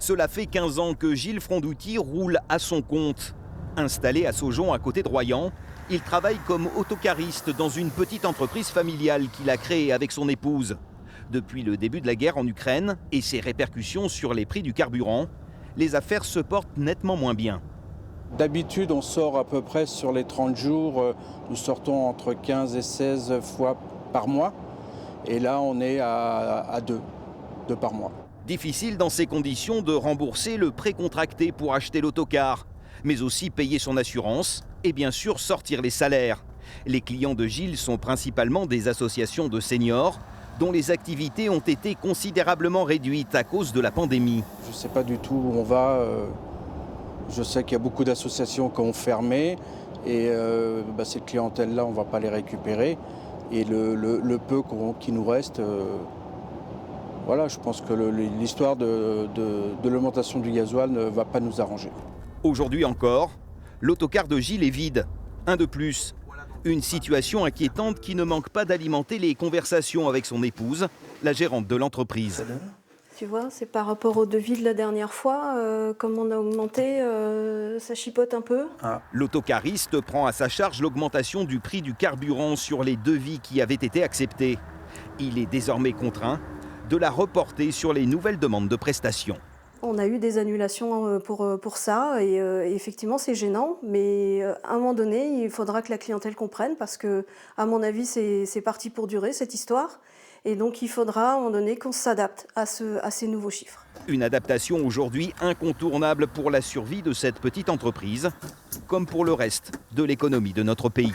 Cela fait 15 ans que Gilles Frondouty roule à son compte. Installé à Saujon, à côté de Royan, il travaille comme autocariste dans une petite entreprise familiale qu'il a créée avec son épouse. Depuis le début de la guerre en Ukraine et ses répercussions sur les prix du carburant, les affaires se portent nettement moins bien. D'habitude, on sort à peu près sur les 30 jours, nous sortons entre 15 et 16 fois par mois. Et là, on est à deux par mois. Difficile dans ces conditions de rembourser le prêt contracté pour acheter l'autocar, mais aussi payer son assurance et bien sûr sortir les salaires. Les clients de Gilles sont principalement des associations de seniors dont les activités ont été considérablement réduites à cause de la pandémie. Je ne sais pas du tout où on va. Je sais qu'il y a beaucoup d'associations qui ont fermé et cette clientèle-là, on ne va pas les récupérer. Et le peu qui nous reste, voilà, je pense que l'histoire de l'augmentation du gasoil ne va pas nous arranger. Aujourd'hui encore, l'autocar de Gilles est vide. Un de plus. Une situation inquiétante qui ne manque pas d'alimenter les conversations avec son épouse, la gérante de l'entreprise. Tu vois, c'est par rapport au devis de la dernière fois, comme on a augmenté, ça chipote un peu. L'autocariste prend à sa charge l'augmentation du prix du carburant sur les devis qui avaient été acceptés. Il est désormais contraint de la reporter sur les nouvelles demandes de prestations. On a eu des annulations pour ça et effectivement c'est gênant, mais à un moment donné il faudra que la clientèle comprenne parce que à mon avis c'est parti pour durer cette histoire et donc il faudra à un moment donné qu'on s'adapte à ces nouveaux chiffres. Une adaptation aujourd'hui incontournable pour la survie de cette petite entreprise, comme pour le reste de l'économie de notre pays.